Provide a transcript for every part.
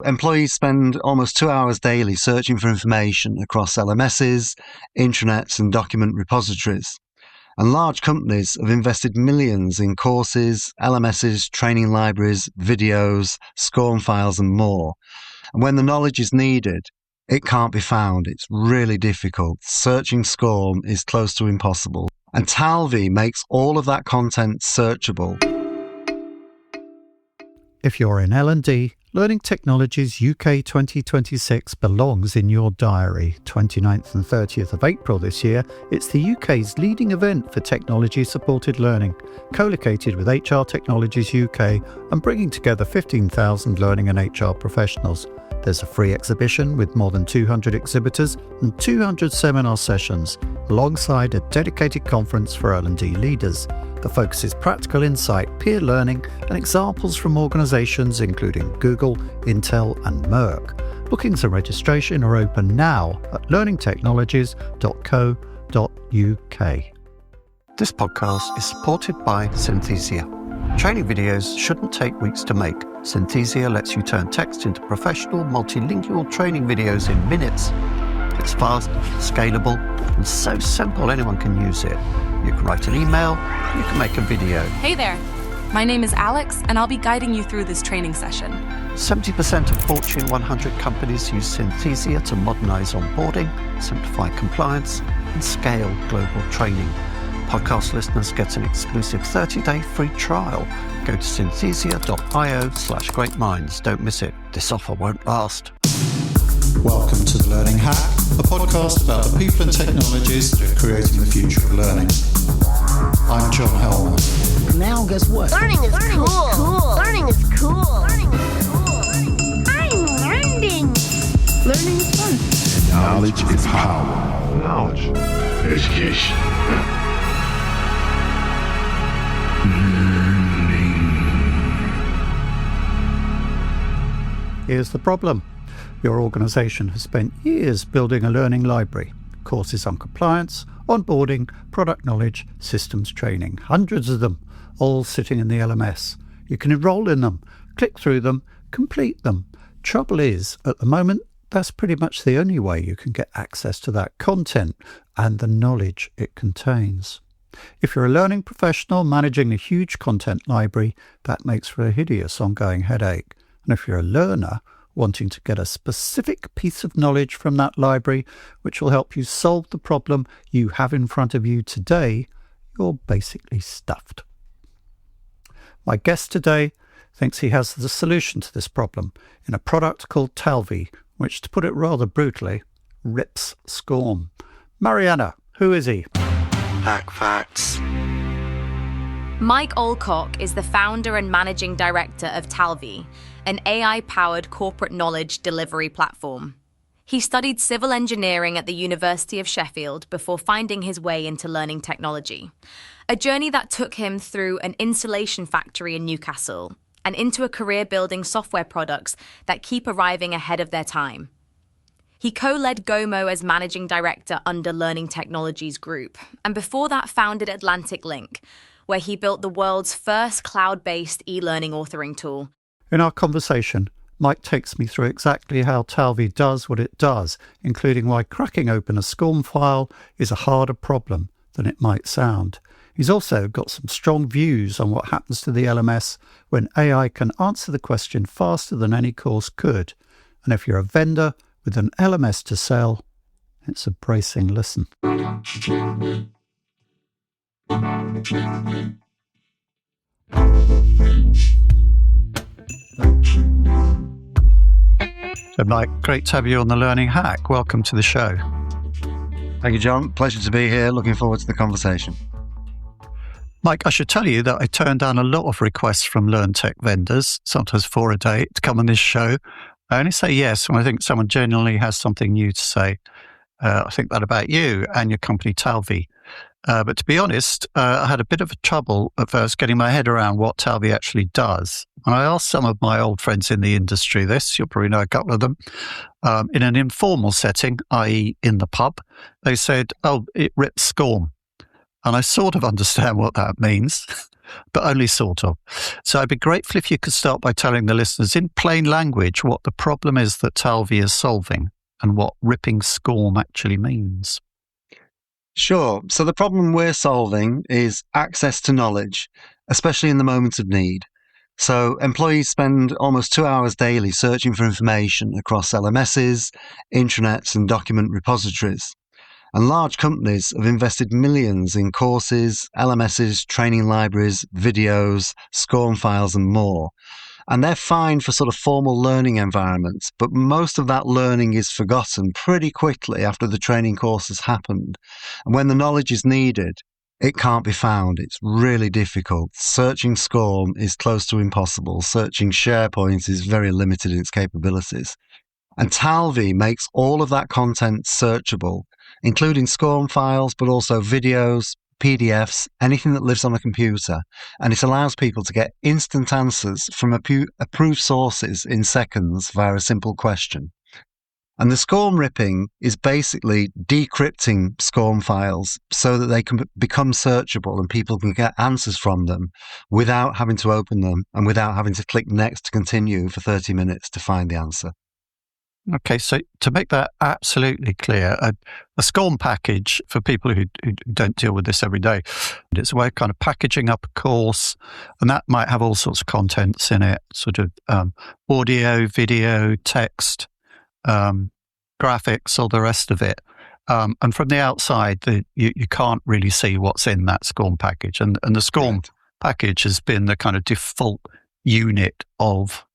employees spend almost 2 hours daily searching for information across LMSs, intranets and document repositories. And large companies have invested millions in courses, LMSs, training libraries, videos, Scorm files and more. And when the knowledge is needed, it can't be found. It's really difficult. Searching Scorm is close to impossible. And Talvi makes all of that content searchable. If you're in L&D, Learning Technologies UK 2026 belongs in your diary. 29th and 30th of April this year, it's the UK's leading event for technology-supported learning, co-located with HR Technologies UK and bringing together 15,000 learning and HR professionals. There's a free exhibition with more than 200 exhibitors and 200 seminar sessions, alongside a dedicated conference for L&D leaders. The focus is practical insight, peer learning, and examples from organisations including Google, Intel and Merck. Bookings and registration are open now at learningtechnologies.co.uk. This podcast is supported by Synthesia. Training videos shouldn't take weeks to make. Synthesia lets you turn text into professional, multilingual training videos in minutes. It's fast, scalable, and so simple anyone can use it. You can write an email, you can make a video. Hey there, my name is Alex, and I'll be guiding you through this training session. 70% of Fortune 100 companies use Synthesia to modernise onboarding, simplify compliance, and scale global training. Podcast listeners get an exclusive 30-day free trial. Go to synthesia.io/greatminds. Don't miss it. This offer won't last. Welcome to The Learning Hack, a podcast about the people and technologies that are creating the future of learning. I'm John Helmer. Now guess what? Learning is cool. Learning is cool. Learning is cool. I'm learning. Learning is fun. Knowledge is power. Knowledge. Education. Here's the problem. Your organisation has spent years building a learning library, courses on compliance, onboarding, product knowledge, systems training, hundreds of them, all sitting in the LMS. You can enrol in them, click through them, complete them. Trouble is, at the moment, that's pretty much the only way you can get access to that content and the knowledge it contains. If you're a learning professional managing a huge content library, that makes for a hideous ongoing headache. And if you're a learner wanting to get a specific piece of knowledge from that library which will help you solve the problem you have in front of you today, you're basically stuffed. My guest today thinks he has the solution to this problem in a product called Talvi, which, to put it rather brutally, rips Scorm. Mariana, who is he? Hack facts. Mike Alcock is the founder and managing director of Talvi, an AI-powered corporate knowledge delivery platform. He studied civil engineering at the University of Sheffield before finding his way into learning technology, a journey that took him through an installation factory in Newcastle and into a career building software products that keep arriving ahead of their time. He co-led Gomo as managing director under Learning Technologies Group, and before that founded Atlantic Link, where he built the world's first cloud-based e-learning authoring tool. In our conversation, Mike takes me through exactly how Talvi does what it does, including why cracking open a Scorm file is a harder problem than it might sound. He's also got some strong views on what happens to the LMS when AI can answer the question faster than any course could. And if you're a vendor with an LMS to sell, it's a bracing listen. So Mike, great to have you on The Learning Hack. Welcome to the show. Thank you, John. Pleasure to be here. Looking forward to the conversation. Mike, I should tell you that I turned down a lot of requests from LearnTech vendors, sometimes 4 a day, to come on this show. I only say yes when I think someone genuinely has something new to say. I think that about you and your company Talvi. But to be honest, I had a bit of trouble at first getting my head around what Talvi actually does. And I asked some of my old friends in the industry this, you'll probably know a couple of them, in an informal setting, i.e. in the pub. They said, oh, it rips Scorm. And I sort of understand what that means. but only sort of. So I'd be grateful if you could start by telling the listeners in plain language what the problem is that Talvi is solving and what ripping Scorm actually means. Sure. So the problem we're solving is access to knowledge, especially in the moment of need. So employees spend almost 2 hours daily searching for information across LMSs, intranets, and document repositories. And large companies have invested millions in courses, LMSs, training libraries, videos, Scorm files, and more. And they're fine for sort of formal learning environments, but most of that learning is forgotten pretty quickly after the training course has happened. And when the knowledge is needed, it can't be found. It's really difficult. Searching Scorm is close to impossible. Searching SharePoint is very limited in its capabilities. And Talvi makes all of that content searchable, including Scorm files, but also videos, PDFs, anything that lives on a computer. And it allows people to get instant answers from approved sources in seconds via a simple question. And the Scorm ripping is basically decrypting Scorm files so that they can become searchable and people can get answers from them without having to open them and without having to click next to continue for 30 minutes to find the answer. Okay, so to make that absolutely clear, a Scorm package, for people who don't deal with this every day, it's a way of kind of packaging up a course, and that might have all sorts of contents in it, sort of audio, video, text, graphics, all the rest of it. And from the outside, you can't really see what's in that Scorm package. And the Scorm package has been the kind of default unit of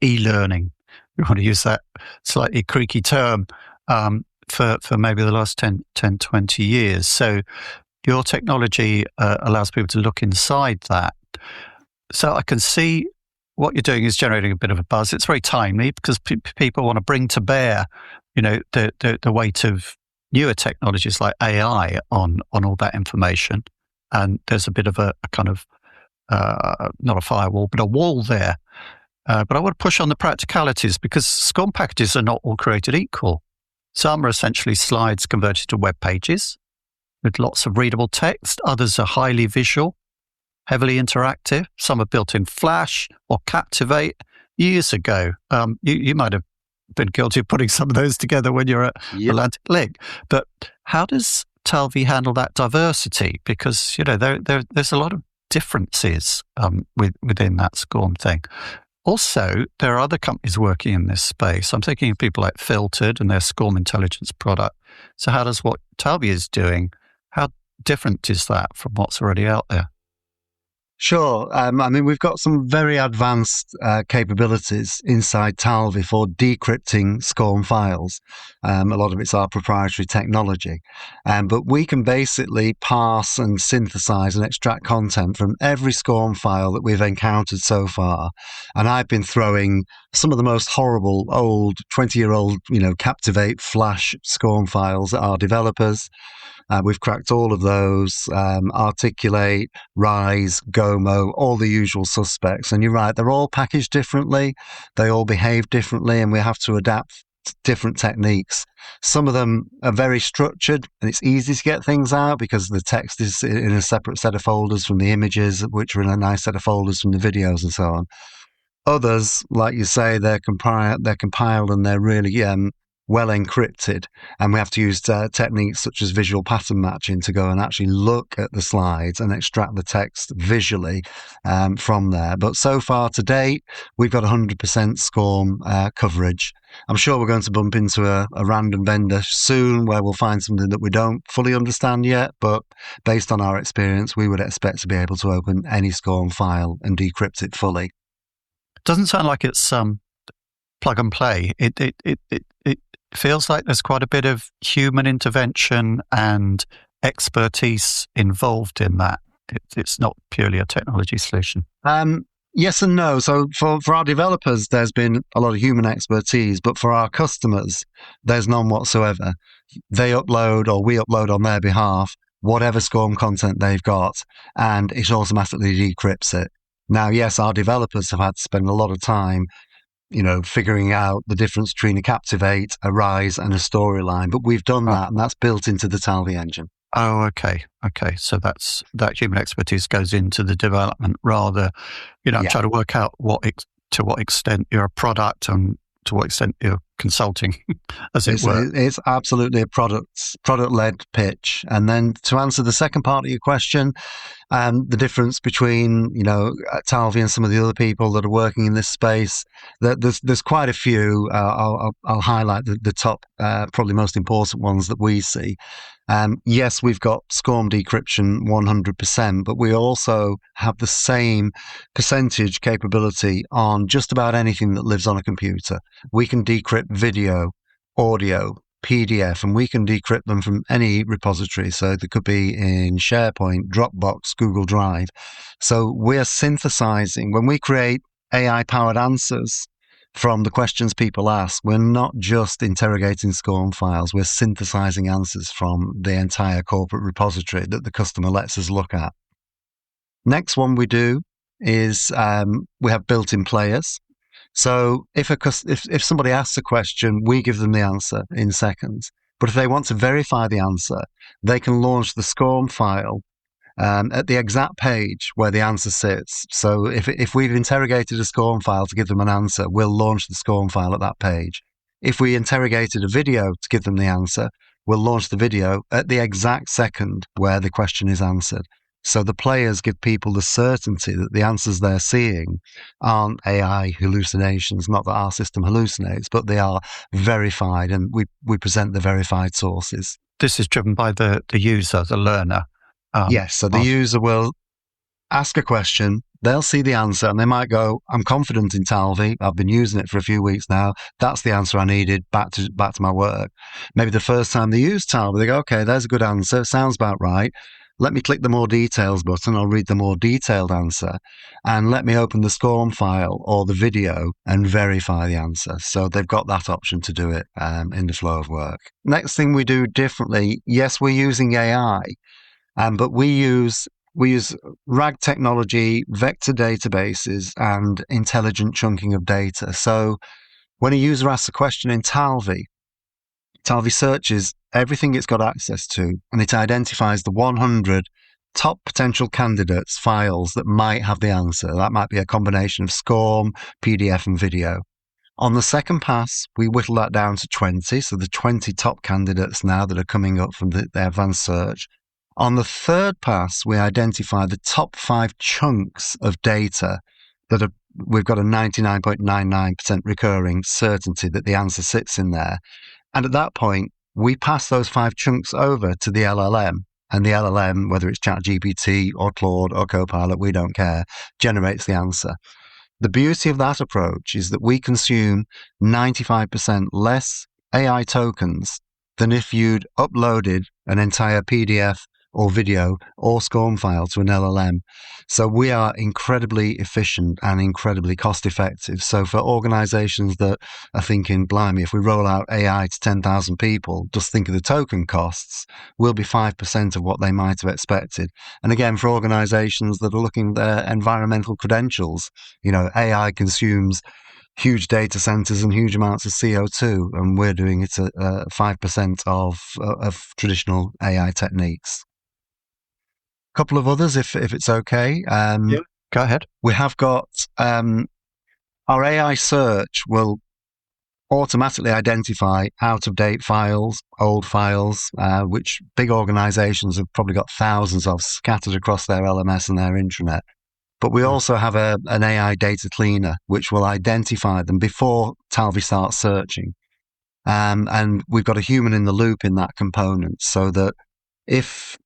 e-learning. We want to use that slightly creaky term for maybe the last 10, 20 years. So your technology allows people to look inside that. So I can see what you're doing is generating a bit of a buzz. It's very timely because people want to bring to bear, the weight of newer technologies like AI on all that information. And there's a bit of a kind of, not a firewall, but a wall there. But I want to push on the practicalities because Scorm packages are not all created equal. Some are essentially slides converted to web pages with lots of readable text. Others are highly visual, heavily interactive. Some are built in Flash or Captivate. Years ago, you might have been guilty of putting some of those together when you're at Atlantic Link. But how does Talvi handle that diversity? Because, there's a lot of differences within that Scorm thing. Also, there are other companies working in this space. I'm thinking of people like Filtered and their Scorm intelligence product. So how does what Talvi is doing, how different is that from what's already out there? Sure. We've got some very advanced capabilities inside Talvi for decrypting Scorm files. A lot of it's our proprietary technology. But we can basically parse and synthesize and extract content from every Scorm file that we've encountered so far. And I've been throwing some of the most horrible, old, 20-year-old, Captivate Flash Scorm files at our developers. We've cracked all of those, Articulate, Rise, Gomo, all the usual suspects. And you're right, they're all packaged differently. They all behave differently, and we have to adapt different techniques. Some of them are very structured, and it's easy to get things out because the text is in a separate set of folders from the images, which are in a nice set of folders from the videos and so on. Others, like you say, they're compiled and they're really well encrypted, and we have to use techniques such as visual pattern matching to go and actually look at the slides and extract the text visually from there. But so far to date, we've got 100% Scorm coverage. I'm sure we're going to bump into a random vendor soon where we'll find something that we don't fully understand yet, but based on our experience, we would expect to be able to open any Scorm file and decrypt it fully. Doesn't sound like it's plug and play. It feels like there's quite a bit of human intervention and expertise involved in that. It's not purely a technology solution. Yes and no. So for our developers, there's been a lot of human expertise, but for our customers, there's none whatsoever. They upload, or we upload on their behalf, whatever Scorm content they've got, and it automatically decrypts it. Now, yes, our developers have had to spend a lot of time figuring out the difference between a Captivate, a Rise, and a Storyline. But we've done that, and that's built into the Talvi engine. Oh, okay. So that human expertise goes into the development rather, trying to work out to what extent you're a product and to what extent you're consulting, as it were. It's absolutely a product-led pitch. And then to answer the second part of your question, the difference between, Talvi and some of the other people that are working in this space, there's quite a few. I'll highlight the top, probably most important ones that we see. Yes, we've got Scorm decryption 100%, but we also have the same percentage capability on just about anything that lives on a computer. We can decrypt video, audio, PDF, and we can decrypt them from any repository. So they could be in SharePoint, Dropbox, Google Drive. So we're synthesizing. When we create AI-powered answers from the questions people ask, we're not just interrogating Scorm files, we're synthesizing answers from the entire corporate repository that the customer lets us look at. Next one we do is we have built-in players. So if somebody asks a question, we give them the answer in seconds. But if they want to verify the answer, they can launch the Scorm file at the exact page where the answer sits. So if we've interrogated a Scorm file to give them an answer, we'll launch the Scorm file at that page. If we interrogated a video to give them the answer, we'll launch the video at the exact second where the question is answered. So the players give people the certainty that the answers they're seeing aren't AI hallucinations, not that our system hallucinates, but they are verified, and we present the verified sources. This is driven by the user, the learner. Yes, so the user will ask a question, they'll see the answer, and they might go, I'm confident in Talvi, I've been using it for a few weeks now, that's the answer I needed, back to my work. Maybe the first time they use Talvi, they go, okay, there's a good answer, sounds about right. Let me click the more details button, I'll read the more detailed answer, and let me open the Scorm file or the video and verify the answer. So they've got that option to do it in the flow of work. Next thing we do differently, yes, we're using AI, but we use RAG technology, vector databases, and intelligent chunking of data. So when a user asks a question in Talvi searches everything it's got access to, and it identifies the 100 top potential candidates' files that might have the answer. That might be a combination of Scorm, PDF, and video. On the second pass, we whittle that down to 20, so the 20 top candidates now that are coming up from the advanced search. On the third pass, we identify the top 5 chunks of data that we've got a 99.99% recurring certainty that the answer sits in there. And at that point, we pass those 5 chunks over to the LLM, and the LLM, whether it's ChatGPT or Claude or Copilot, we don't care, generates the answer. The beauty of that approach is that we consume 95% less AI tokens than if you'd uploaded an entire PDF or video or Scorm file to an LLM. So we are incredibly efficient and incredibly cost effective. So for organizations that are thinking, blimey, if we roll out AI to 10,000 people, just think of the token costs, will be 5% of what they might have expected. And again, for organizations that are looking at their environmental credentials, AI consumes huge data centers and huge amounts of CO2, and we're doing it at 5% of traditional AI techniques. Couple of others, if it's okay. Yeah, go ahead. We have got our AI search will automatically identify out-of-date files, old files, which big organizations have probably got thousands of scattered across their LMS and their intranet. But we also have an AI data cleaner, which will identify them before Talvi starts searching. And we've got a human in the loop in that component, so that if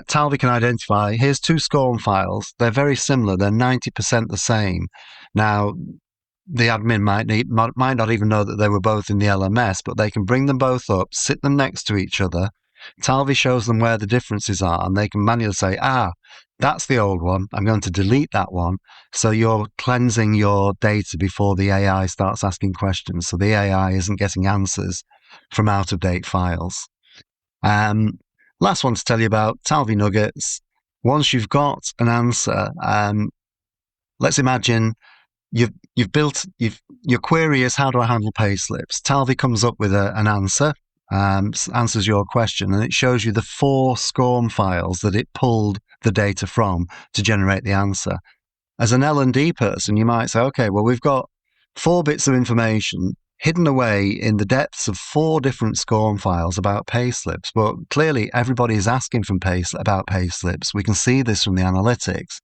Talvi can identify, here's 2 Scorm files. They're very similar. They're 90% the same. Now, the admin might not even know that they were both in the LMS, but they can bring them both up, sit them next to each other. Talvi shows them where the differences are, and they can manually say, that's the old one. I'm going to delete that one. So you're cleansing your data before the AI starts asking questions. So the AI isn't getting answers from out-of-date files. Last one to tell you about, Talvi Nuggets. Once you've got an answer, let's imagine your query is, how do I handle pay slips? Talvi comes up with an answer. answers your question, and it shows you the 4 Scorm files that it pulled the data from to generate the answer. As an L&D person, you might say, okay, well, we've got 4 bits of information hidden away in the depths of 4 different Scorm files about payslips. But clearly, everybody is asking about payslips. We can see this from the analytics.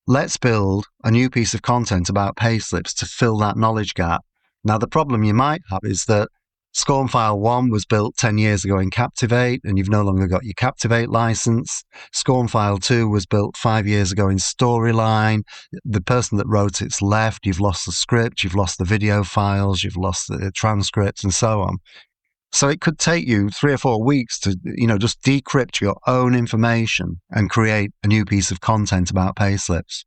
Let's build a new piece of content about payslips to fill that knowledge gap. Now, the problem you might have is that Scorm File 1 was built 10 years ago in Captivate, and you've no longer got your Captivate license. Scorm File 2 was built 5 years ago in Storyline. The person that wrote it's left. You've lost the script, you've lost the video files, you've lost the transcripts, and so on. So it could take you 3 or 4 weeks to, just decrypt your own information and create a new piece of content about payslips.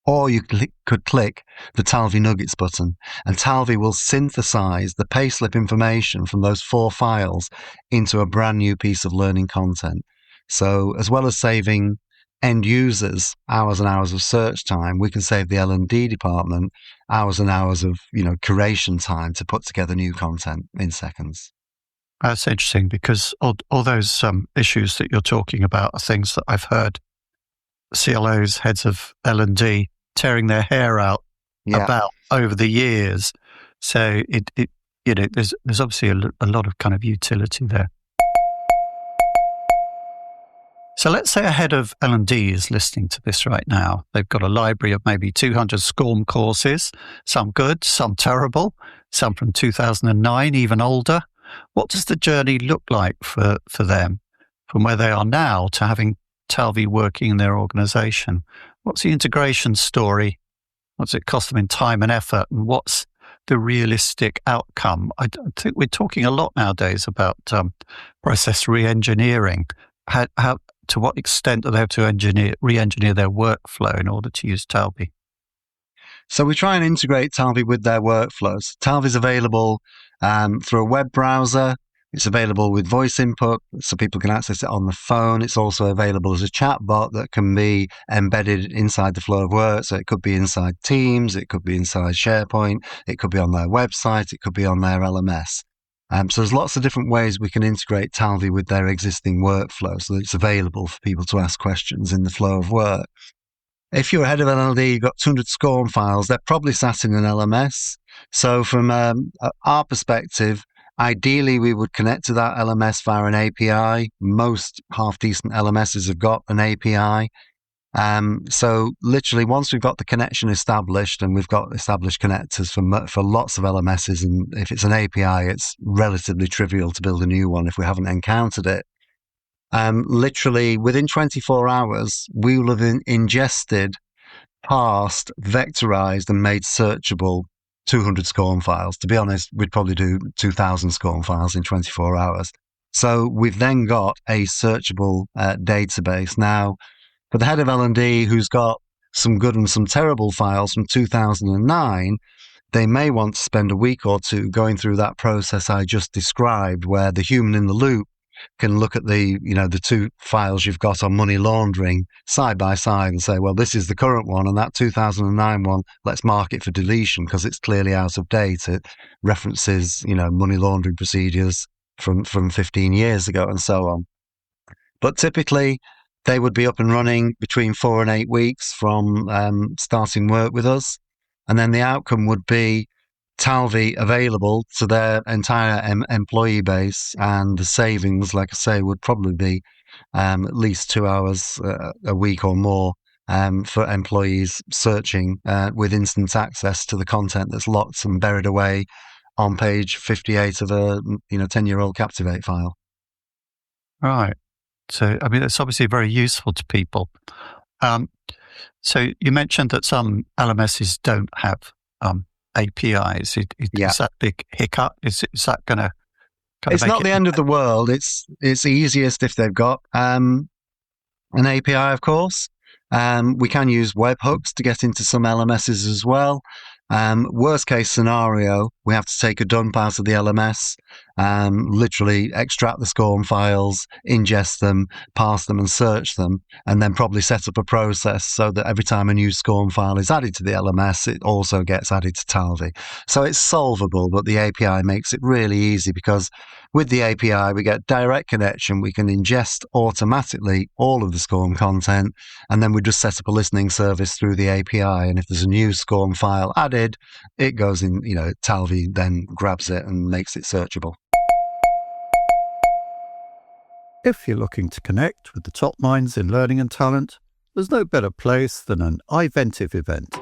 Or you could click the Talvi Nuggets button, and Talvi will synthesize the payslip information from those 4 files into a brand new piece of learning content. So as well as saving end users hours and hours of search time, we can save the L&D department hours and hours of curation time to put together new content in seconds. That's interesting, because all those issues that you're talking about are things that I've heard CLOs, heads of L&D, tearing their hair out about over the years. So there's obviously a lot of kind of utility there. So let's say a head of L&D is listening to this right now. They've got a library of maybe 200 Scorm courses, some good, some terrible, some from 2009, even older. What does the journey look like for them from where they are now to having Talvi working in their organization? What's the integration story? What's it cost them in time and effort? And what's the realistic outcome? I think we're talking a lot nowadays about process re-engineering. How, to what extent do they have to re-engineer their workflow in order to use Talvi? So we try and integrate Talvi with their workflows. Talvi is available through a web browser. It's available with voice input, so people can access it on the phone. It's also available as a chat bot that can be embedded inside the flow of work. So it could be inside Teams, it could be inside SharePoint, it could be on their website, it could be on their LMS. So there's lots of different ways we can integrate Talvi with their existing workflow so that it's available for people to ask questions in the flow of work. If you're a head of LLD, you've got 200 Scorm files, they're probably sat in an LMS. So from our perspective, ideally, we would connect to that LMS via an API. Most half-decent LMSs have got an API. So literally, once we've got the connection established, and we've got established connectors for lots of LMSs, and if it's an API, it's relatively trivial to build a new one if we haven't encountered it. Literally, within 24 hours, we will have ingested, parsed, vectorized, and made searchable 200 Scorm files. To be honest, we'd probably do 2,000 Scorm files in 24 hours. So we've then got a searchable database. Now, for the head of L&D who's got some good and some terrible files from 2009, they may want to spend a week or two going through that process I just described, where the human in the loop can look at the 2 files you've got on money laundering side by side and say, well, this is the current one, and that 2009 one, let's mark it for deletion because it's clearly out of date. It references, money laundering procedures from 15 years ago and so on. But typically, they would be up and running between 4 and 8 weeks from starting work with us. And then the outcome would be Talvi available to their entire employee base, and the savings, like I say, would probably be at least 2 hours a week or more for employees searching with instant access to the content that's locked and buried away on page 58 of a 10-year-old Captivate file. Right. So, I mean, it's obviously very useful to people. So you mentioned that some LMSs don't have APIs. Is that big hiccup? Is that going to? It's not the end of the world. It's easiest if they've got an API, of course. We can use webhooks to get into some LMSs as well. Worst case scenario, we have to take a dump out of the LMS, literally extract the Scorm files, ingest them, parse them and search them, and then probably set up a process so that every time a new Scorm file is added to the LMS, it also gets added to Talvi. So it's solvable, but the API makes it really easy because with the API, we get direct connection. We can ingest automatically all of the Scorm content, and then we just set up a listening service through the API. And if there's a new Scorm file added, it goes in, Talvi then grabs it and makes it searchable. If you're looking to connect with the top minds in learning and talent, there's no better place than an iVentive event.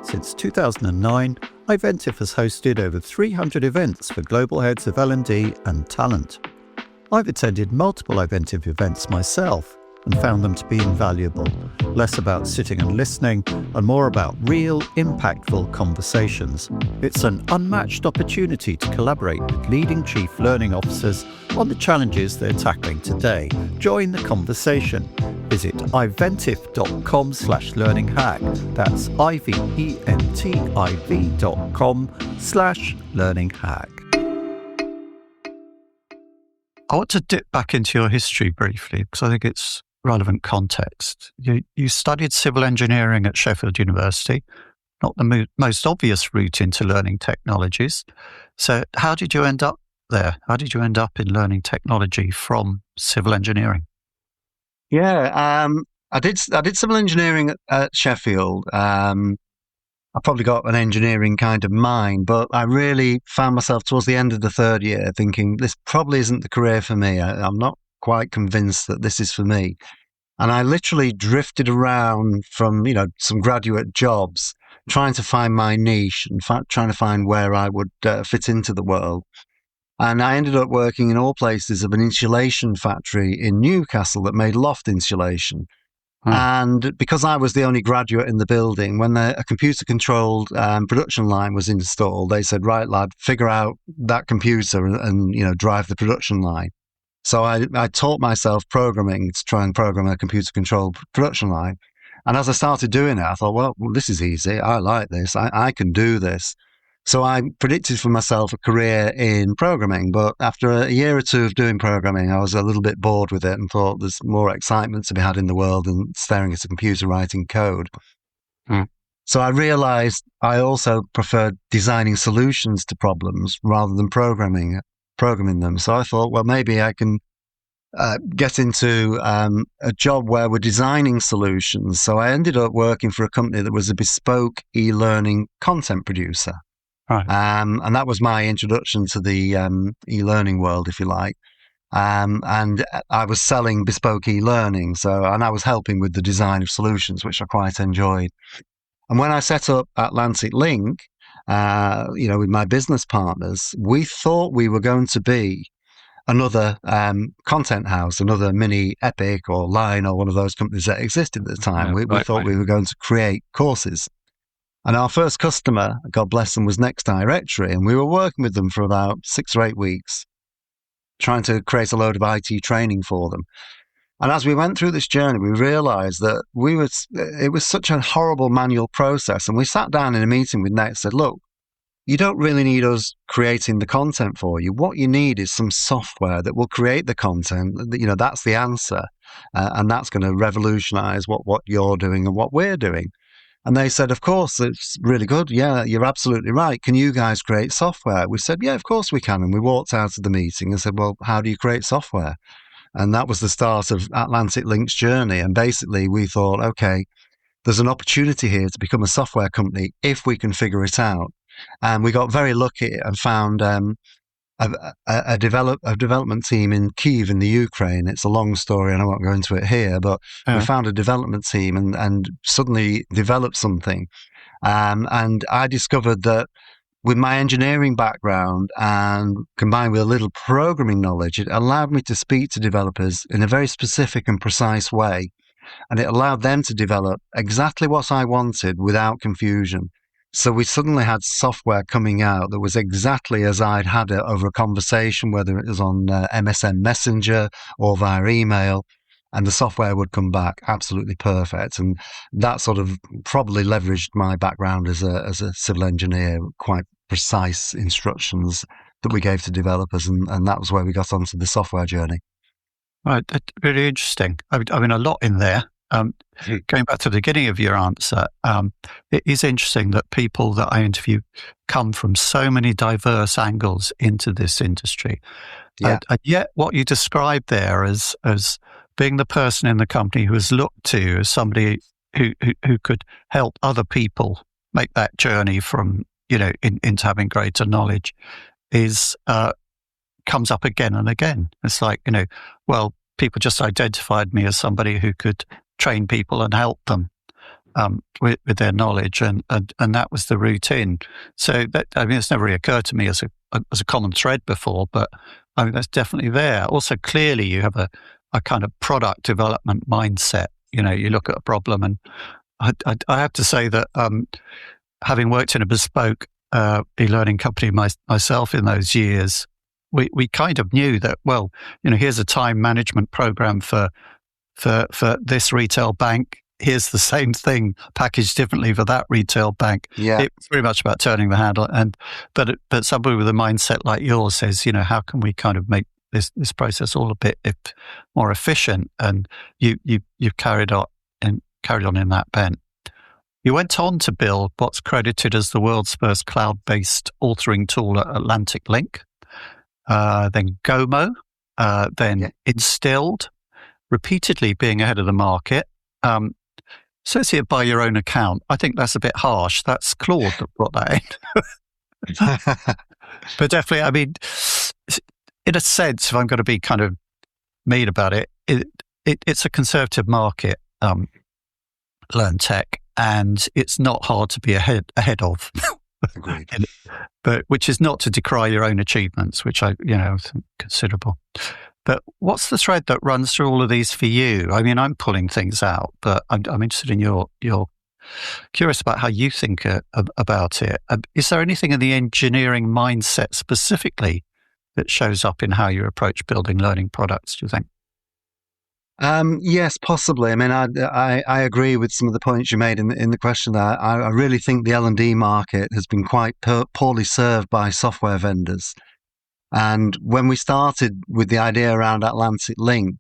Since 2009, iVentive has hosted over 300 events for global heads of L&D and talent. I've attended multiple iVentive events myself and found them to be invaluable, less about sitting and listening and more about real, impactful conversations. It's an unmatched opportunity to collaborate with leading chief learning officers on the challenges they're tackling today. Join the conversation. Visit iventive.com/learninghack. That's iventiv.com/learninghack. I want to dip back into your history briefly because I think it's relevant context. You studied civil engineering at Sheffield University, not the most obvious route into learning technologies. So how did you end up there? How did you end up in learning technology from civil engineering? Yeah, I did civil engineering at Sheffield. I probably got an engineering kind of mind, but I really found myself towards the end of the third year thinking this probably isn't the career for me. I'm not quite convinced that this is for me. And I literally drifted around from, some graduate jobs, trying to find my niche and trying to find where I would fit into the world. And I ended up working in all places of an insulation factory in Newcastle that made loft insulation. And because I was the only graduate in the building, when a computer-controlled production line was installed, they said, right, lad, figure out that computer and drive the production line. So I taught myself programming to try and program a computer-controlled production line. And as I started doing it, I thought, well, this is easy. I like this. I can do this. So I predicted for myself a career in programming. But after a year or two of doing programming, I was a little bit bored with it and thought there's more excitement to be had in the world than staring at a computer writing code. So I realized I also preferred designing solutions to problems rather than programming them. So I thought, well, maybe I can get into a job where we're designing solutions. So I ended up working for a company that was a bespoke e-learning content producer. Right. And that was my introduction to the e-learning world, if you like. And I was selling bespoke e-learning. And I was helping with the design of solutions, which I quite enjoyed. And when I set up Atlantic Link, with my business partners, we thought we were going to be another content house, another mini Epic or Line or one of those companies that existed at the time. We thought we were going to create courses. And our first customer, God bless them, was Next Directory. And we were working with them for about 6 or 8 weeks, trying to create a load of IT training for them. And as we went through this journey, we realized that it was such a horrible manual process. And we sat down in a meeting with Next and said, look, you don't really need us creating the content for you. What you need is some software that will create the content. That's the answer. And that's going to revolutionize what you're doing and what we're doing. And they said, of course, it's really good. Yeah, you're absolutely right. Can you guys create software? We said, yeah, of course we can. And we walked out of the meeting and said, well, how do you create software? And that was the start of Atlantic Link's journey. And basically we thought, okay, there's an opportunity here to become a software company if we can figure it out. And we got very lucky and found a development team in Kyiv in the Ukraine. It's a long story and I won't go into it here, but we found a development team and suddenly developed something. And I discovered that with my engineering background and combined with a little programming knowledge, it allowed me to speak to developers in a very specific and precise way. And it allowed them to develop exactly what I wanted without confusion. So we suddenly had software coming out that was exactly as I'd had it over a conversation, whether it was on MSN Messenger or via email, and the software would come back absolutely perfect. And that sort of probably leveraged my background as a civil engineer quite precise instructions that we gave to developers, and that was where we got onto the software journey. Right, that's really interesting. I mean, a lot in there. Going back to the beginning of your answer, it is interesting that people that I interview come from so many diverse angles into this industry. Yeah. And yet what you described there as being the person in the company who is looked to as somebody who could help other people make that journey from, into having greater knowledge is comes up again and again. It's like, well, people just identified me as somebody who could train people and help them with their knowledge, and that was the route in. So that, it's never really occurred to me as a common thread before, but I mean that's definitely there. Also, clearly you have a kind of product development mindset. You look at a problem, and I have to say that having worked in a bespoke e-learning company myself in those years, we kind of knew that, well, here's a time management program for this retail bank. Here's the same thing packaged differently for that retail bank. Yeah. It's very much about turning the handle. But somebody with a mindset like yours says, how can we kind of make this process all a bit more efficient? And you've carried on in that bent. You went on to build what's credited as the world's first cloud-based authoring tool at Atlantic Link, then Gomo, then Instilled, repeatedly being ahead of the market. Associate by your own account. I think that's a bit harsh. That's Claude that brought that in. But definitely, I mean, in a sense, if I'm going to be kind of mean about it, it's a conservative market, LearnTech, and it's not hard to be ahead of. Agreed. But which is not to decry your own achievements, which I think considerable. But what's the thread that runs through all of these for you? I mean, I'm pulling things out, but I'm interested in your curious about how you think about it. Is there anything in the engineering mindset specifically that shows up in how you approach building learning products, do you think? Yes, possibly. I mean, I agree with some of the points you made in the question there. I really think the L&D market has been quite poorly served by software vendors. And when we started with the idea around Atlantic Link,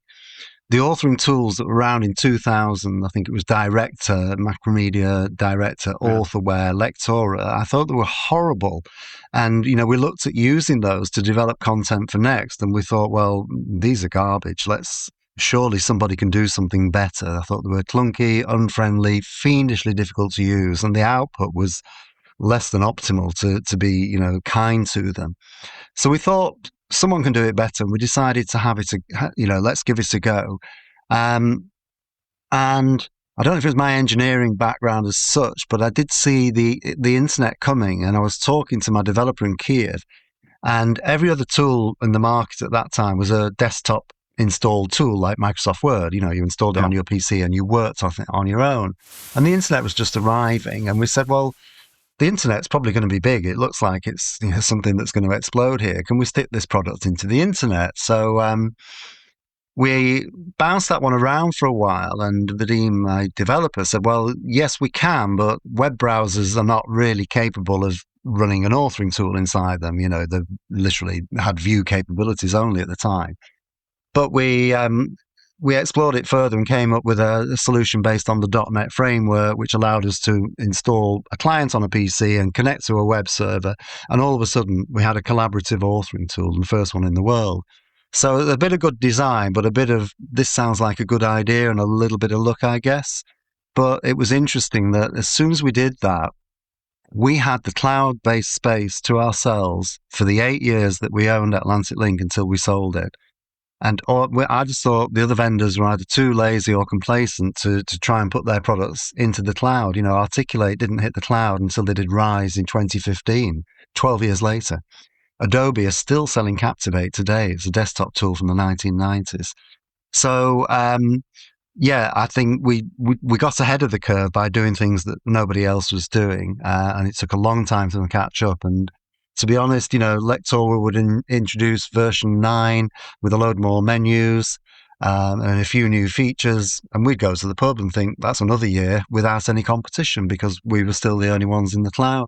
the authoring tools that were around in 2000, I think it was Director, Macromedia Director, Authorware, Lectora, I thought they were horrible. And, we looked at using those to develop content for Next, and we thought, well, these are garbage. Surely somebody can do something better. I thought they were clunky, unfriendly, fiendishly difficult to use, and the output was less than optimal to be, kind to them. So we thought someone can do it better. We decided to have it, let's give it a go. And I don't know if it was my engineering background as such, but I did see the internet coming, and I was talking to my developer in Kiev, and every other tool in the market at that time was a desktop installed tool like Microsoft Word. You installed it on your PC and you worked on it on your own. And the internet was just arriving, and we said, well, the internet's probably going to be big. It looks like it's something that's going to explode here. Can we stick this product into the internet? So we bounced that one around for a while, and Vadim, my developer, said, well, yes, we can, but web browsers are not really capable of running an authoring tool inside them. They literally had view capabilities only at the time. But we explored it further and came up with a solution based on the .NET framework, which allowed us to install a client on a PC and connect to a web server. And all of a sudden, we had a collaborative authoring tool, and the first one in the world. So a bit of good design, but a bit of this sounds like a good idea and a little bit of luck, I guess. But it was interesting that as soon as we did that, we had the cloud-based space to ourselves for the 8 years that we owned Atlantic Link until we sold it. And I just thought the other vendors were either too lazy or complacent to try and put their products into the cloud. Articulate didn't hit the cloud until they did Rise in 2015, 12 years later. Adobe is still selling Captivate today. It's a desktop tool from the 1990s. So, I think we got ahead of the curve by doing things that nobody else was doing. And it took a long time for them to catch up. And to be honest, Lectora would introduce version 9 with a load more menus and a few new features. And we'd go to the pub and think that's another year without any competition because we were still the only ones in the cloud.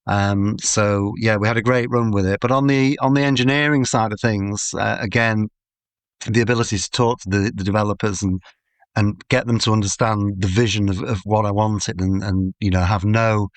So yeah, we had a great run with it. But on the engineering side of things, again, the ability to talk to the developers and get them to understand the vision of what I wanted, and have no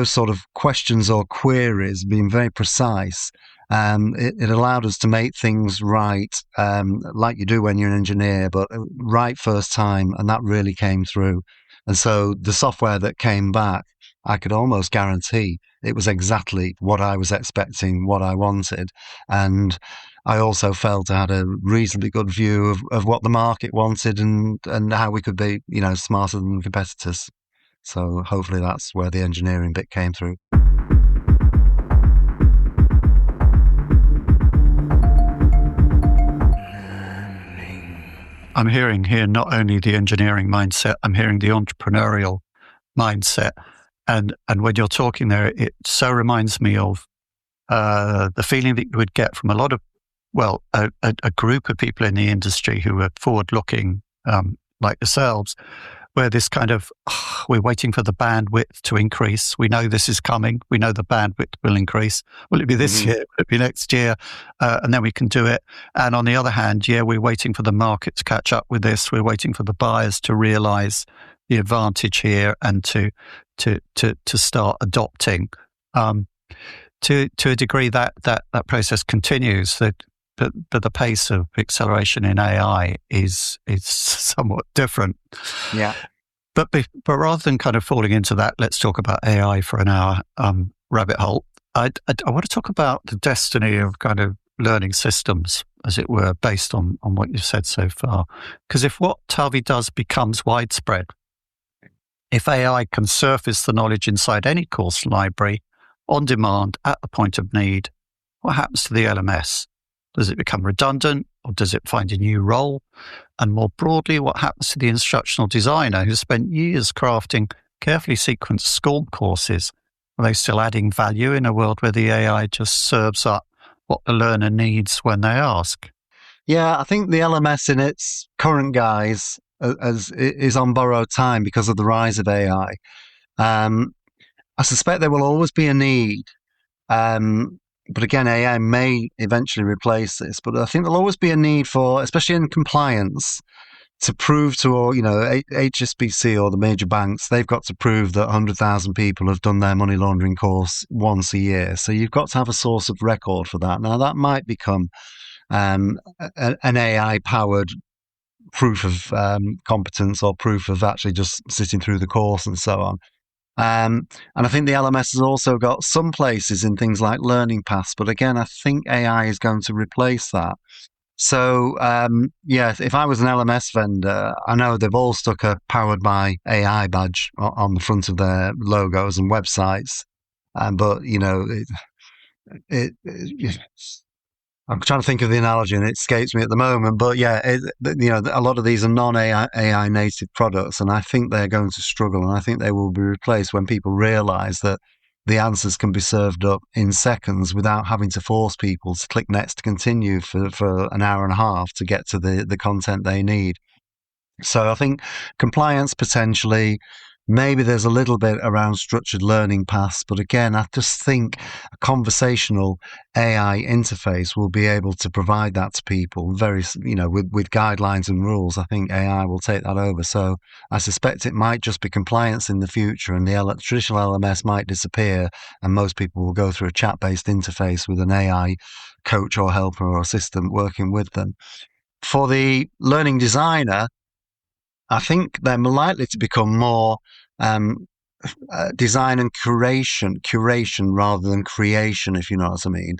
sort of questions or queries, being very precise. It allowed us to make things right, like you do when you're an engineer, but right first time, and that really came through. And so the software that came back, I could almost guarantee it was exactly what I was expecting, what I wanted. And I also felt I had a reasonably good view of what the market wanted and how we could be, smarter than competitors. So hopefully that's where the engineering bit came through. I'm hearing here not only the engineering mindset, I'm hearing the entrepreneurial mindset. And when you're talking there, it so reminds me of the feeling that you would get from a group of people in the industry who are forward-looking, like yourselves, where this kind of, we're waiting for the bandwidth to increase. We know this is coming. We know the bandwidth will increase. Will it be this year? Will it be next year? And then we can do it. And on the other hand, we're waiting for the market to catch up with this. We're waiting for the buyers to realize the advantage here and to start adopting. To a degree, that process continues. But the pace of acceleration in AI is somewhat different. Yeah. But rather than kind of falling into that, let's talk about AI for an hour rabbit hole. I want to talk about the destiny of kind of learning systems, as it were, based on what you've said so far. Because if what Talvi does becomes widespread, if AI can surface the knowledge inside any course library on demand at the point of need, what happens to the LMS? Does it become redundant, or does it find a new role? And more broadly, what happens to the instructional designer who spent years crafting carefully sequenced Scorm courses? Are they still adding value in a world where the AI just serves up what the learner needs when they ask? Yeah, I think the LMS in its current guise is on borrowed time because of the rise of AI. I suspect there will always be a need. But again, AI may eventually replace this. But I think there'll always be a need for, especially in compliance, to prove to all, HSBC or the major banks, they've got to prove that 100,000 people have done their money laundering course once a year. So you've got to have a source of record for that. Now, that might become an AI-powered proof of competence or proof of actually just sitting through the course and so on. And I think the LMS has also got some places in things like learning paths, but again, I think AI is going to replace that. So, if I was an LMS vendor, I know they've all stuck a powered by AI badge on the front of their logos and websites. But, I'm trying to think of the analogy and it escapes me at the moment, but a lot of these are non-AI native products, and I think they're going to struggle, and I think they will be replaced when people realize that the answers can be served up in seconds without having to force people to click next to continue for an hour and a half to get to the content they need. So I think compliance potentially, maybe there's a little bit around structured learning paths, but again, I just think a conversational AI interface will be able to provide that to people very, with guidelines and rules. I think AI will take that over. So I suspect it might just be compliance in the future, and the traditional LMS might disappear, and most people will go through a chat-based interface with an AI coach or helper or assistant working with them. For the learning designer, I think they're likely to become more design and curation rather than creation, if you know what I mean.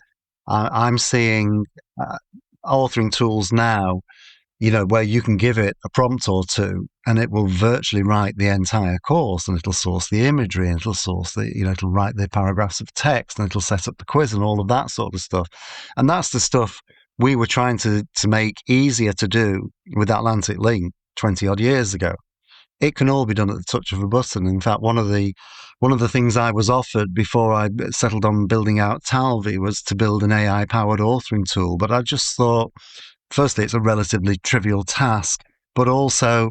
I'm seeing authoring tools now, where you can give it a prompt or two and it will virtually write the entire course, and it'll source the imagery, and it'll source it'll write the paragraphs of text, and it'll set up the quiz and all of that sort of stuff. And that's the stuff we were trying to make easier to do with Atlantic Link 20 odd years ago. It can all be done at the touch of a button. In fact, one of the things I was offered before I settled on building out Talvi was to build an AI-powered authoring tool. But I just thought, firstly, it's a relatively trivial task, but also,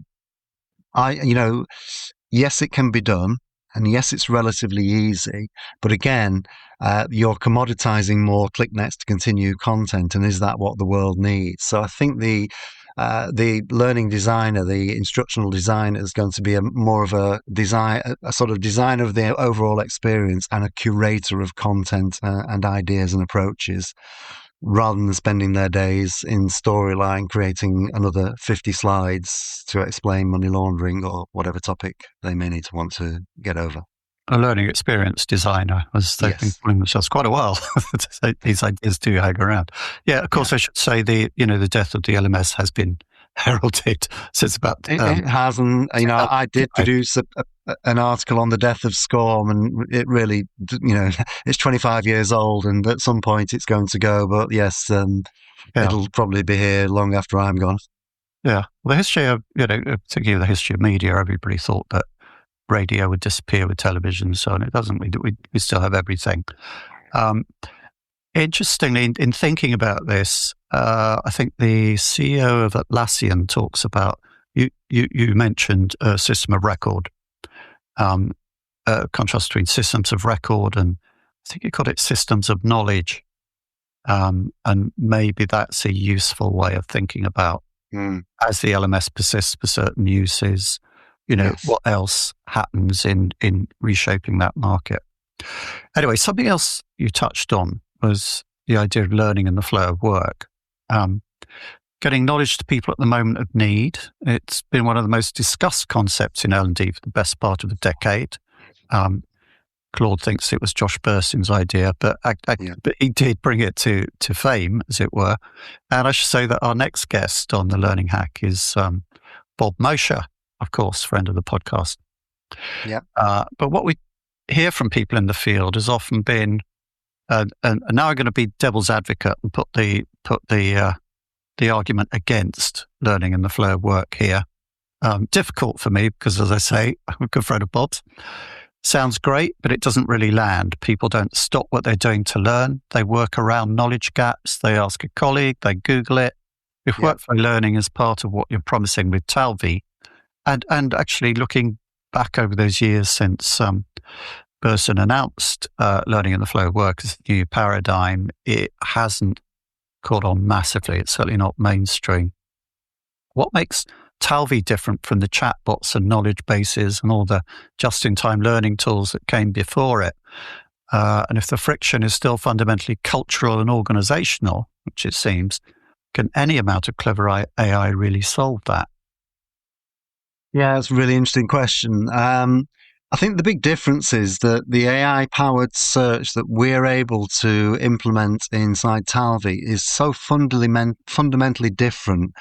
yes, it can be done. And yes, it's relatively easy, but again, you're commoditizing more click-nets to continue content, and is that what the world needs? So I think the learning designer, the instructional designer, is going to be more of a sort of designer of the overall experience and a curator of content and ideas and approaches, rather than spending their days in storyline creating another 50 slides to explain money laundering or whatever topic they may need to want to get over. A learning experience designer, as they've been calling themselves quite a while. These ideas do hang around. Yeah, of course, I should say the death of the LMS has been heralded since about... It has, and I did produce an article on the death of Scorm, and it really, it's 25 years old, and at some point it's going to go, but yes, it'll probably be here long after I'm gone. Yeah, well, the history of, particularly the history of media, everybody thought that radio would disappear with television, so it doesn't. We still have everything. Interestingly, in thinking about this, I think the CEO of Atlassian talks about, you mentioned a system of record, contrast between systems of record and I think you called it systems of knowledge. And maybe that's a useful way of thinking about as the LMS persists for certain uses, what else happens in reshaping that market. Anyway, something else you touched on was the idea of learning in the flow of work. Getting knowledge to people at the moment of need. It's been one of the most discussed concepts in L&D for the best part of a decade. Claude thinks it was Josh Burstyn's idea, but he did bring it to fame, as it were. And I should say that our next guest on the Learning Hack is Bob Mosher, of course, friend of the podcast. Yeah. But what we hear from people in the field has often been, and now I'm going to be devil's advocate and put the argument against learning in the flow of work here. Difficult for me because, as I say, I'm a good friend of Bob's. Sounds great, but it doesn't really land. People don't stop what they're doing to learn. They work around knowledge gaps. They ask a colleague. They Google it. If workflow learning is part of what you're promising with Talvi, and actually looking back over those years since Burson announced learning in the flow of work as a new paradigm, it hasn't caught on massively. It's certainly not mainstream. What makes Talvi different from the chatbots and knowledge bases and all the just-in-time learning tools that came before it? And if the friction is still fundamentally cultural and organizational, which it seems, can any amount of clever AI really solve that? Yeah, that's a really interesting question. I think the big difference is that the AI-powered search that we're able to implement inside Talvi is so fundamentally different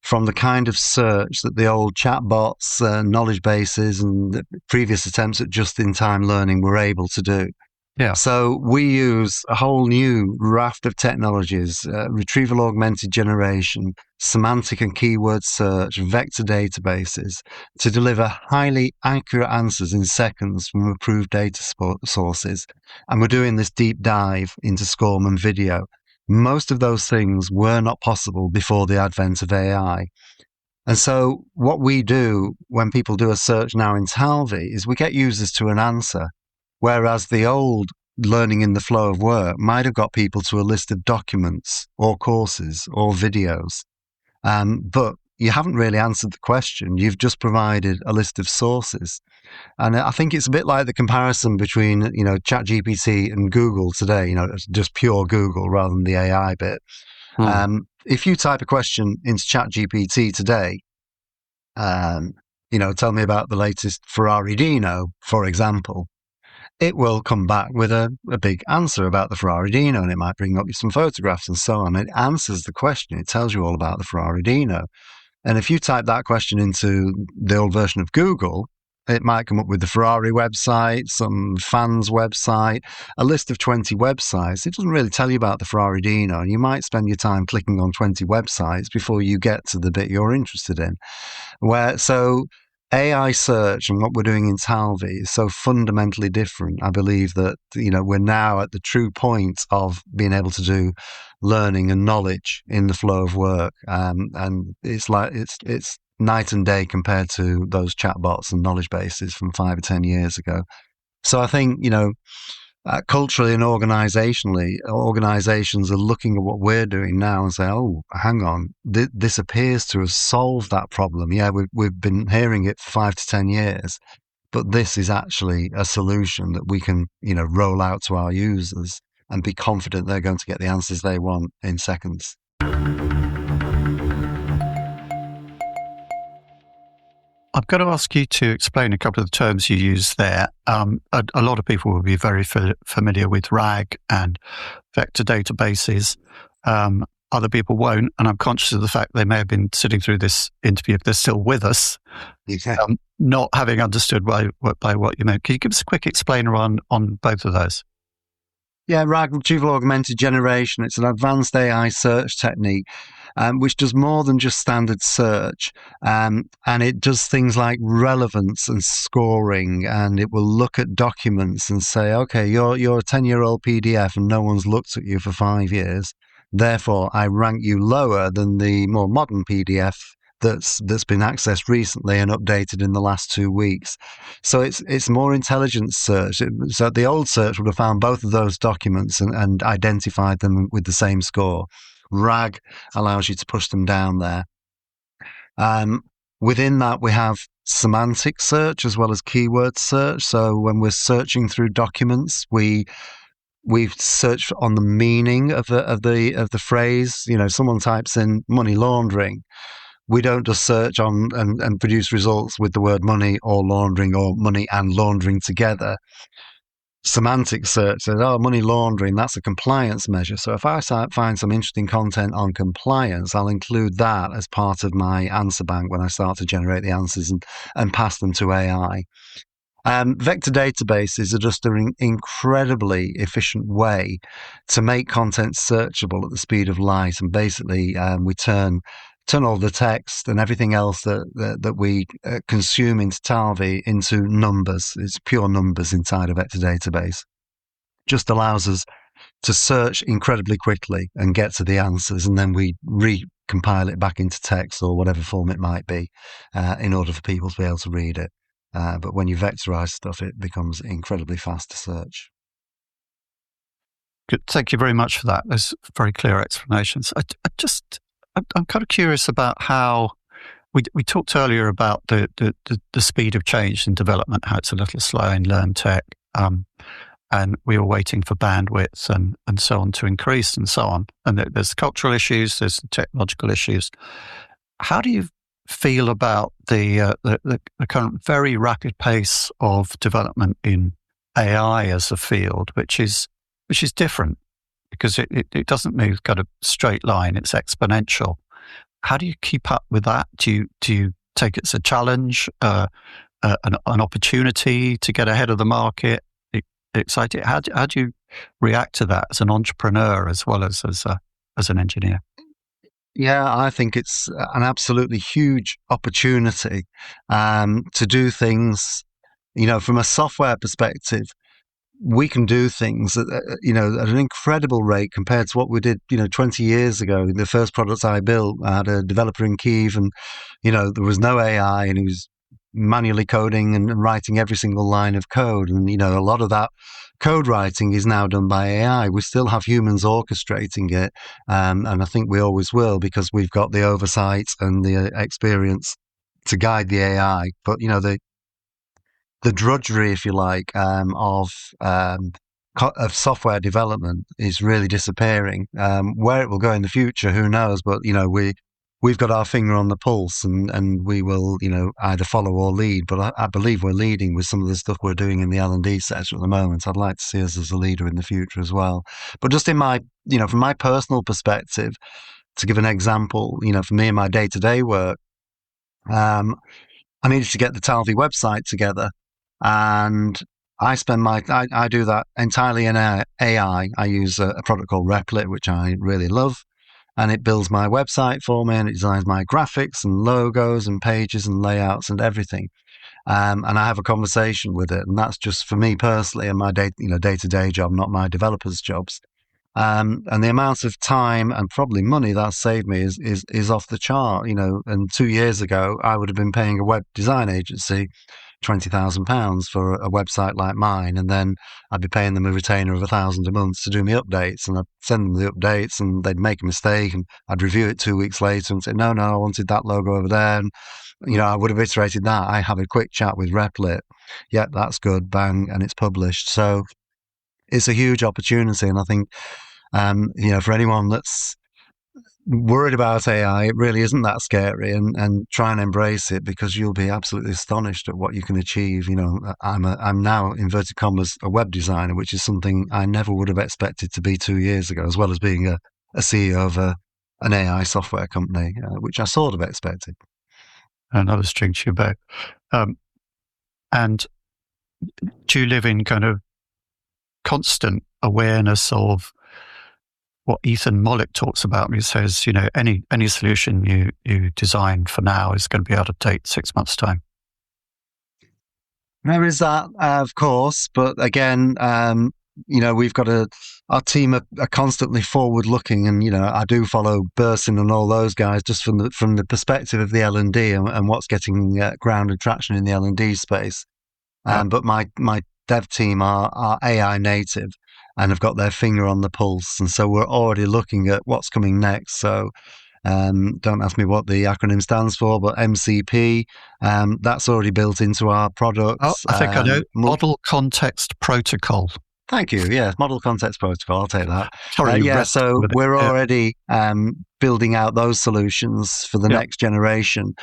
from the kind of search that the old chatbots, knowledge bases, and the previous attempts at just-in-time learning were able to do. Yeah. So we use a whole new raft of technologies, retrieval augmented generation, semantic and keyword search, vector databases, to deliver highly accurate answers in seconds from approved data sources. And we're doing this deep dive into Scorm and video. Most of those things were not possible before the advent of AI. And so what we do when people do a search now in Talvi is we get users to an answer, whereas the old learning in the flow of work might have got people to a list of documents or courses or videos. But you haven't really answered the question. You've just provided a list of sources. And I think it's a bit like the comparison between, ChatGPT and Google today, just pure Google rather than the AI bit. If you type a question into ChatGPT today, tell me about the latest Ferrari Dino, for example, it will come back with a big answer about the Ferrari Dino, and it might bring up some photographs and so on. It answers the question. It tells you all about the Ferrari Dino. And if you type that question into the old version of Google, it might come up with the Ferrari website, some fans website, a list of 20 websites. It doesn't really tell you about the Ferrari Dino, and you might spend your time clicking on 20 websites before you get to the bit you're interested in. So AI search and what we're doing in Talvi is so fundamentally different. I believe that, we're now at the true point of being able to do learning and knowledge in the flow of work. And it's night and day compared to those chatbots and knowledge bases from 5 or 10 years ago. So I think, culturally and organizationally, organizations are looking at what we're doing now and say, oh, hang on, this appears to have solved that problem. Yeah, we've been hearing it for 5 to 10 years, but this is actually a solution that we can, roll out to our users and be confident they're going to get the answers they want in seconds. I'm going to ask you to explain a couple of the terms you use there. A lot of people will be very familiar with RAG and vector databases. Other people won't, and I'm conscious of the fact they may have been sitting through this interview, if they're still with us, not having understood by what you meant. Can you give us a quick explainer on both of those? Yeah, RAG, Retrieval Augmented Generation, it's an advanced AI search technique which does more than just standard search. And it does things like relevance and scoring, and it will look at documents and say, okay, you're a 10-year-old PDF and no one's looked at you for 5 years. Therefore, I rank you lower than the more modern PDF that's been accessed recently and updated in the last 2 weeks. So it's more intelligent search. So the old search would have found both of those documents and identified them with the same score. RAG allows you to push them down there. Within that, we have semantic search as well as keyword search. So when we're searching through documents, we search on the meaning of the phrase. Someone types in money laundering. We don't just search on and produce results with the word money or laundering or money and laundering together. Semantic search says, money laundering, that's a compliance measure. So if I find some interesting content on compliance, I'll include that as part of my answer bank when I start to generate the answers and pass them to AI. Vector databases are just an incredibly efficient way to make content searchable at the speed of light. And basically, we turn all the text and everything else that we consume into Talvi into numbers. It's pure numbers inside a vector database. Just allows us to search incredibly quickly and get to the answers, and then we recompile it back into text or whatever form it might be in order for people to be able to read it. But when you vectorize stuff, it becomes incredibly fast to search. Good. Thank you very much for that. Those very clear explanations. I'm kind of curious about how we talked earlier about the speed of change in development, how it's a little slow in LearnTech, and we were waiting for bandwidth and so on to increase and so on. And there's cultural issues, there's technological issues. How do you feel about the current very rapid pace of development in AI as a field, which is different? Because it doesn't move kind of straight line, it's exponential. How do you keep up with that? Do you take it as a challenge, an opportunity to get ahead of the market? Excited? How do you react to that as an entrepreneur as well as an engineer? Yeah, I think it's an absolutely huge opportunity to do things, from a software perspective. We can do things at an incredible rate compared to what we did, 20 years ago. The first products I built, I had a developer in Kyiv, and, there was no AI, and he was manually coding and writing every single line of code. And, a lot of that code writing is now done by AI. We still have humans orchestrating it. And I think we always will, because we've got the oversight and the experience to guide the AI. But, the drudgery, if you like, of software development is really disappearing. Where it will go in the future, who knows? But we've got our finger on the pulse, and we will either follow or lead. But I believe we're leading with some of the stuff we're doing in the L&D sector at the moment. I'd like to see us as a leader in the future as well. But just in my from my personal perspective, to give an example, for me in my day-to-day work, I needed to get the Talvi website together. And I do that entirely in AI. I use a product called Replit, which I really love. And it builds my website for me, and it designs my graphics and logos and pages and layouts and everything. And I have a conversation with it. And that's just for me personally and my day-to-day job, not my developers' jobs. And the amount of time and probably money that saved me is off the chart, And 2 years ago, I would have been paying a web design agency £20,000 for a website like mine, and then I'd be paying them a retainer of £1,000 a month to do me updates, and I'd send them the updates, and they'd make a mistake, and I'd review it 2 weeks later and say, no, I wanted that logo over there, and I would have iterated that. I have a quick chat with Replit. Yeah, that's good, bang, and it's published. So it's a huge opportunity, and I think for anyone that's worried about AI, it really isn't that scary, and try and embrace it, because you'll be absolutely astonished at what you can achieve. I'm now, inverted commas, a web designer, which is something I never would have expected to be 2 years ago, as well as being a CEO of an AI software company, which I sort of expected. Another string to your bow. And do you live in kind of constant awareness of what Ethan Mollick talks about? He says, any solution you design for now is going to be out of date 6 months' time. There is that, of course, but again, we've got our team are constantly forward-looking, and I do follow Burson and all those guys just from the perspective of the L&D and what's getting ground and traction in the L&D space. But my dev team are AI native and have got their finger on the pulse, and so we're already looking at what's coming next. So don't ask me what the acronym stands for, but MCP, that's already built into our products. Oh, I think I know. Model Context Protocol. Thank you. Yeah, Model Context Protocol. I'll take that. Sorry, so we're already building out those solutions for the next generation,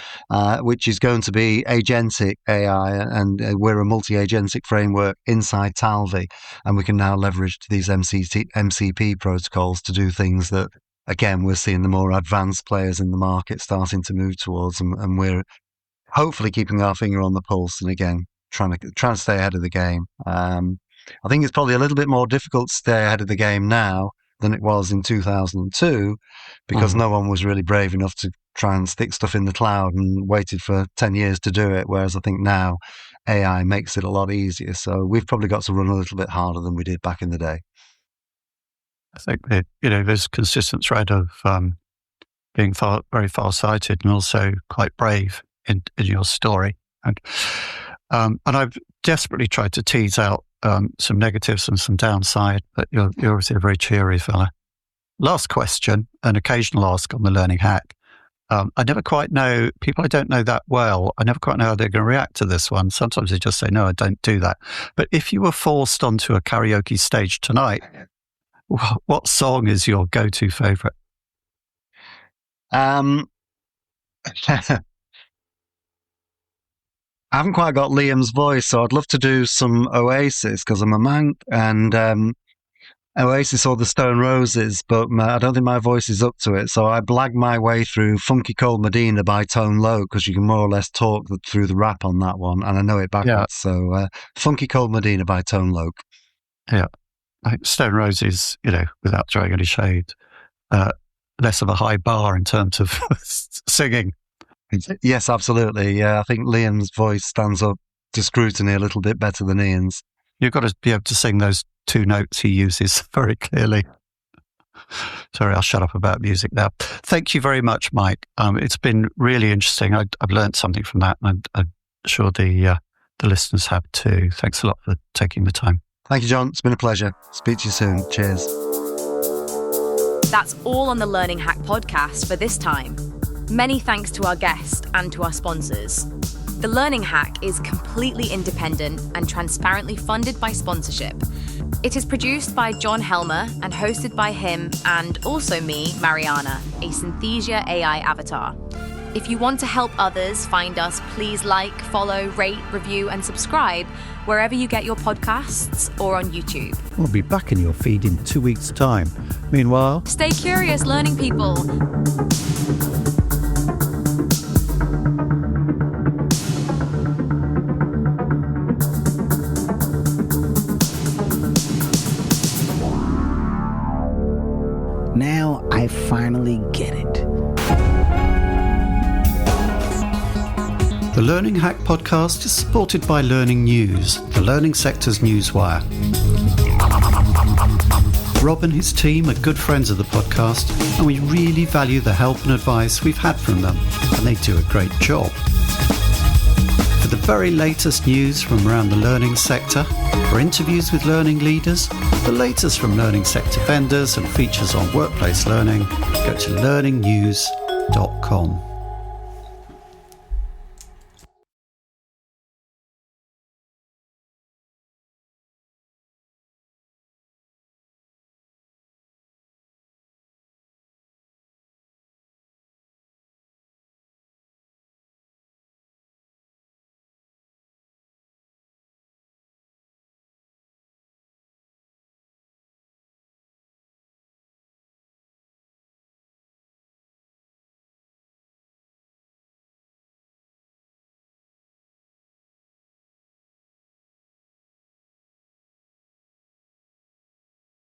which is going to be agentic AI, and we're a multi-agentic framework inside Talvi, and we can now leverage these MCP protocols to do things that, again, we're seeing the more advanced players in the market starting to move towards, and we're hopefully keeping our finger on the pulse, and again, trying to stay ahead of the game. I think it's probably a little bit more difficult to stay ahead of the game now than it was in 2002, because no one was really brave enough to try and stick stuff in the cloud and waited for 10 years to do it. Whereas I think now AI makes it a lot easier. So we've probably got to run a little bit harder than we did back in the day. I think that, there's a consistent thread of being very far-sighted and also quite brave in your story. And I've desperately tried to tease out some negatives and some downside, but you're obviously a very cheery fella. Last question, an occasional ask on the Learning Hack. I never quite know, people I don't know that well, I never quite know how they're going to react to this one. Sometimes they just say, no, I don't do that. But if you were forced onto a karaoke stage tonight, what song is your go-to favourite? I haven't quite got Liam's voice, so I'd love to do some Oasis, because I'm a monk, and Oasis or the Stone Roses, but I don't think my voice is up to it. So I blag my way through Funky Cold Medina by Tone Loc, because you can more or less talk through the rap on that one, and I know it backwards. Yeah. So Funky Cold Medina by Tone Loc. Yeah. I think Stone Roses, without throwing any shade, less of a high bar in terms of singing. Yes, absolutely. Yeah, I think Liam's voice stands up to scrutiny a little bit better than Ian's. You've got to be able to sing those two notes he uses very clearly. Sorry, I'll shut up about music now. Thank you very much, Mike. It's been really interesting. I've learned something from that, and I'm sure the listeners have too. Thanks a lot for taking the time. Thank you, John. It's been a pleasure. Speak to you soon. Cheers. That's all on the Learning Hack podcast for this time. Many thanks to our guest and to our sponsors. The Learning Hack is completely independent and transparently funded by sponsorship. It is produced by John Helmer and hosted by him and also me, Mariana, a Synthesia AI avatar. If you want to help others find us, please like, follow, rate, review, and subscribe wherever you get your podcasts or on YouTube. We'll be back in your feed in 2 weeks' time. Meanwhile, stay curious, learning people. Now I finally get it. The Learning Hack podcast is supported by Learning News, the learning sector's newswire. Rob and his team are good friends of the podcast, and we really value the help and advice we've had from them, and they do a great job. For the very latest news from around the learning sector, for interviews with learning leaders, the latest from learning sector vendors and features on workplace learning, go to learningnews.com.